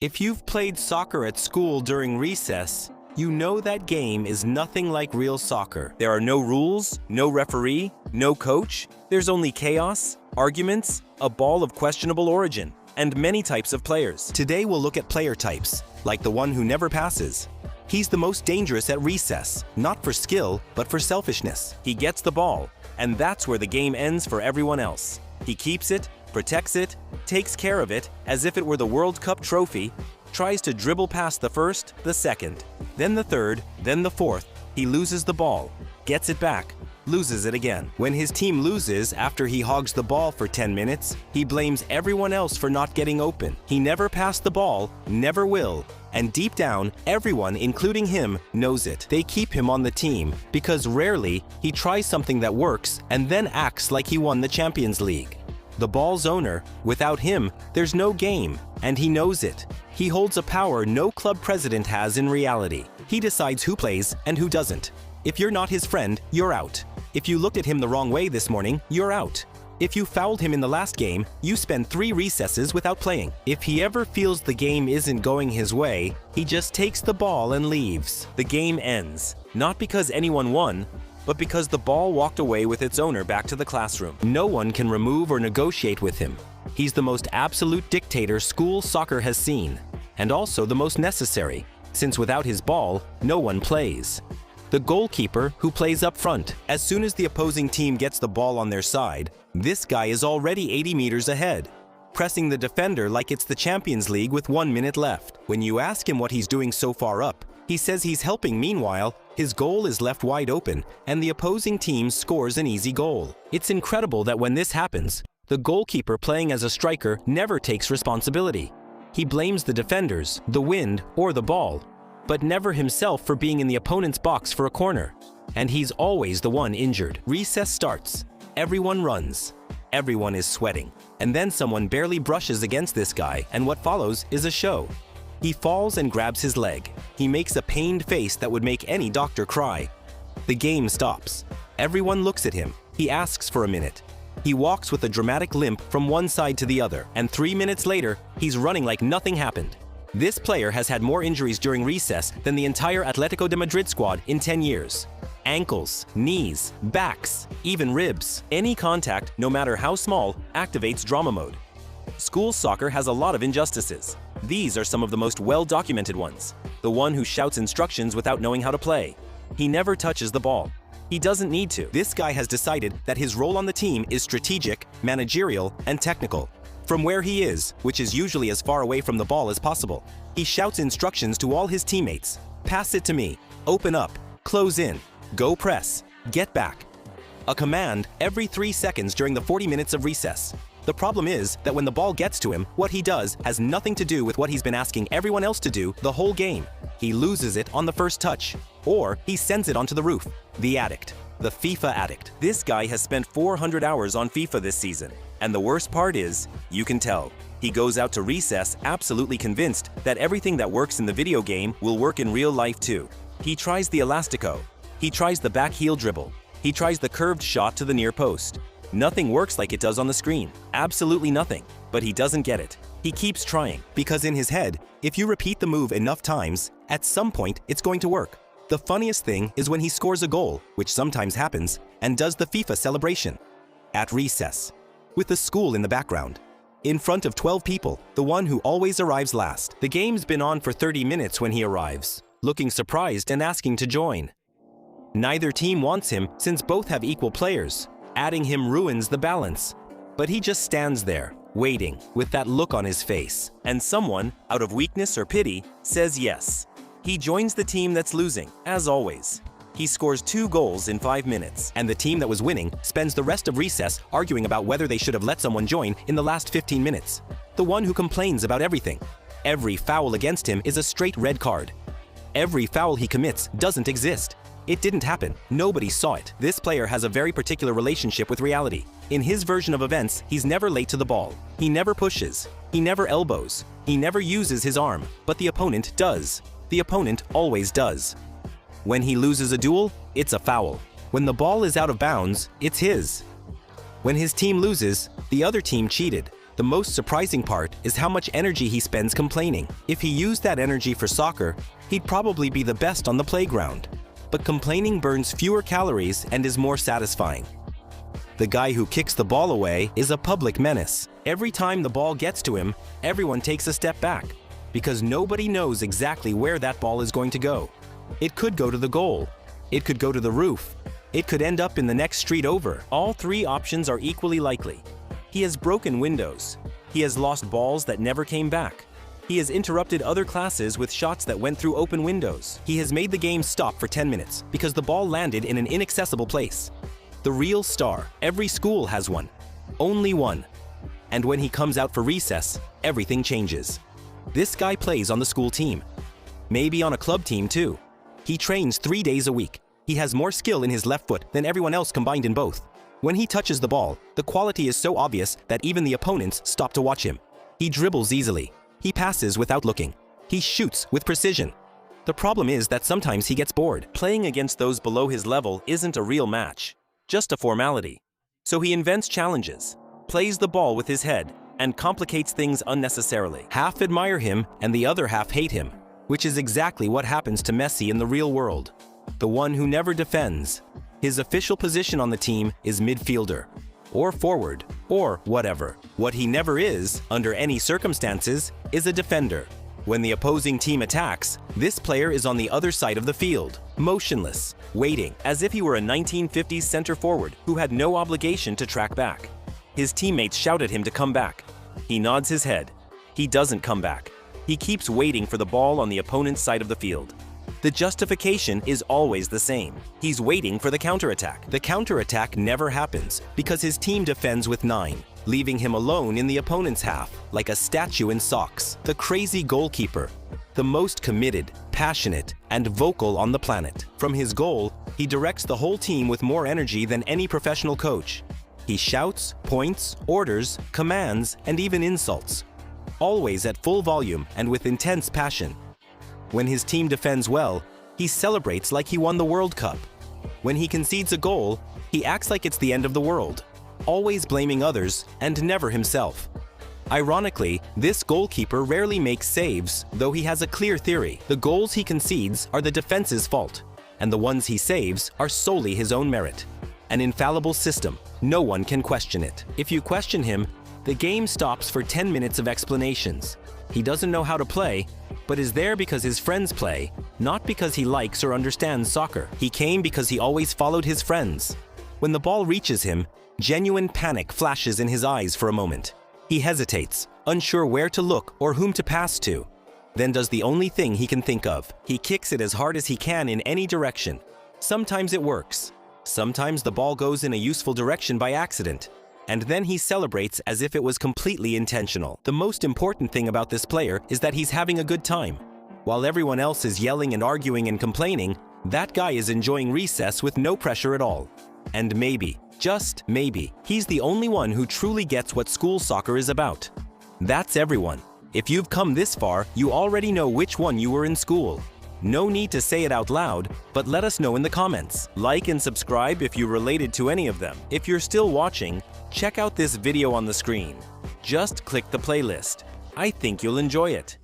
If you've played soccer at school during recess, you know that game is nothing like real soccer. There are no rules, no referee, no coach. There's only chaos, arguments, a ball of questionable origin, and many types of players. Today we'll look at player types, like the one who never passes. He's the most dangerous at recess, not for skill, but for selfishness. He gets the ball, and that's where the game ends for everyone else. He keeps it, protects it, takes care of it as if it were the World Cup trophy, tries to dribble past the first, the second, then the third, then the fourth. He loses the ball, gets it back, loses it again. When his team loses after he hogs the ball for 10 minutes, he blames everyone else for not getting open. He never passed the ball, never will, and deep down, everyone, including him, knows it. They keep him on the team because rarely he tries something that works and then acts like he won the Champions League. The ball's owner, without him, there's no game, and he knows it. He holds a power no club president has in reality. He decides who plays and who doesn't. If you're not his friend, you're out. If you looked at him the wrong way this morning, you're out. If you fouled him in the last game, you spend 3 recesses without playing. If he ever feels the game isn't going his way, he just takes the ball and leaves. The game ends, not because anyone won, but because the ball walked away with its owner back to the classroom. No one can remove or negotiate with him. He's the most absolute dictator school soccer has seen, and also the most necessary, since without his ball, no one plays. The goalkeeper who plays up front. As soon as the opposing team gets the ball on their side, this guy is already 80 meters ahead, pressing the defender like it's the Champions League with 1 minute left. When you ask him what he's doing so far up, he says he's helping. Meanwhile, his goal is left wide open, and the opposing team scores an easy goal. It's incredible that when this happens, the goalkeeper playing as a striker never takes responsibility. He blames the defenders, the wind, or the ball, but never himself for being in the opponent's box for a corner. And he's always the one injured. Recess starts. Everyone runs. Everyone is sweating. And then someone barely brushes against this guy, and what follows is a show. He falls and grabs his leg. He makes a pained face that would make any doctor cry. The game stops. Everyone looks at him. He asks for a minute. He walks with a dramatic limp from one side to the other, and 3 minutes later, he's running like nothing happened. This player has had more injuries during recess than the entire Atletico de Madrid squad in 10 years. Ankles, knees, backs, even ribs. Any contact, no matter how small, activates drama mode. School soccer has a lot of injustices. These are some of the most well-documented ones. The one who shouts instructions without knowing how to play. He never touches the ball. He doesn't need to. This guy has decided that his role on the team is strategic, managerial, and technical. From where he is, which is usually as far away from the ball as possible, he shouts instructions to all his teammates. Pass it to me. Open up. Close in. Go press. Get back. A command every 3 seconds during the 40 minutes of recess. The problem is that when the ball gets to him, what he does has nothing to do with what he's been asking everyone else to do the whole game. He loses it on the first touch, or he sends it onto the roof. The Addict. The FIFA Addict. This guy has spent 400 hours on FIFA this season. And the worst part is, you can tell. He goes out to recess absolutely convinced that everything that works in the video game will work in real life too. He tries the elastico. He tries the back heel dribble. He tries the curved shot to the near post. Nothing works like it does on the screen. Absolutely nothing. But he doesn't get it. He keeps trying, because in his head, if you repeat the move enough times, at some point it's going to work. The funniest thing is when he scores a goal, which sometimes happens, and does the FIFA celebration. At recess. With the school in the background. In front of 12 people, the one who always arrives last. The game's been on for 30 minutes when he arrives, looking surprised and asking to join. Neither team wants him since both have equal players. Adding him ruins the balance. But he just stands there, waiting, with that look on his face. And someone, out of weakness or pity, says yes. He joins the team that's losing, as always. He scores 2 goals in 5 minutes, and the team that was winning spends the rest of recess arguing about whether they should have let someone join in the last 15 minutes. The one who complains about everything. Every foul against him is a straight red card. Every foul he commits doesn't exist. It didn't happen. Nobody saw it. This player has a very particular relationship with reality. In his version of events, he's never late to the ball. He never pushes. He never elbows. He never uses his arm. But the opponent does. The opponent always does. When he loses a duel, it's a foul. When the ball is out of bounds, it's his. When his team loses, the other team cheated. The most surprising part is how much energy he spends complaining. If he used that energy for soccer, he'd probably be the best on the playground. But complaining burns fewer calories and is more satisfying. The guy who kicks the ball away is a public menace. Every time the ball gets to him, everyone takes a step back, because nobody knows exactly where that ball is going to go. It could go to the goal. It could go to the roof. It could end up in the next street over. All three options are equally likely. He has broken windows. He has lost balls that never came back. He has interrupted other classes with shots that went through open windows. He has made the game stop for 10 minutes because the ball landed in an inaccessible place. The real star. Every school has one. Only one. And when he comes out for recess, everything changes. This guy plays on the school team. Maybe on a club team too. He trains 3 days a week. He has more skill in his left foot than everyone else combined in both. When he touches the ball, the quality is so obvious that even the opponents stop to watch him. He dribbles easily. He passes without looking. He shoots with precision. The problem is that sometimes he gets bored. Playing against those below his level isn't a real match, just a formality. So he invents challenges, plays the ball with his head, and complicates things unnecessarily. Half admire him and the other half hate him, which is exactly what happens to Messi in the real world. The one who never defends. His official position on the team is midfielder, or forward, or whatever. What he never is, under any circumstances, is a defender. When the opposing team attacks, this player is on the other side of the field, motionless, waiting, as if he were a 1950s center forward who had no obligation to track back. His teammates shout at him to come back. He nods his head. He doesn't come back. He keeps waiting for the ball on the opponent's side of the field. The justification is always the same. He's waiting for the counterattack. The counterattack never happens because his team defends with 9, leaving him alone in the opponent's half, like a statue in socks. The crazy goalkeeper, the most committed, passionate, and vocal on the planet. From his goal, he directs the whole team with more energy than any professional coach. He shouts, points, orders, commands, and even insults. Always at full volume and with intense passion. When his team defends well, he celebrates like he won the World Cup. When he concedes a goal, he acts like it's the end of the world, always blaming others and never himself. Ironically, this goalkeeper rarely makes saves, though he has a clear theory. The goals he concedes are the defense's fault, and the ones he saves are solely his own merit. An infallible system. No one can question it. If you question him, the game stops for 10 minutes of explanations. He doesn't know how to play, but is there because his friends play, not because he likes or understands soccer. He came because he always followed his friends. When the ball reaches him, genuine panic flashes in his eyes for a moment. He hesitates, unsure where to look or whom to pass to. Then does the only thing he can think of. He kicks it as hard as he can in any direction. Sometimes it works. Sometimes the ball goes in a useful direction by accident. And then he celebrates as if it was completely intentional. The most important thing about this player is that he's having a good time. While everyone else is yelling and arguing and complaining, that guy is enjoying recess with no pressure at all. And maybe, just maybe, he's the only one who truly gets what school soccer is about. That's everyone. If you've come this far, you already know which one you were in school. No need to say it out loud, but let us know in the comments. Like and subscribe if you related to any of them. If you're still watching, check out this video on the screen. Just click the playlist. I think you'll enjoy it.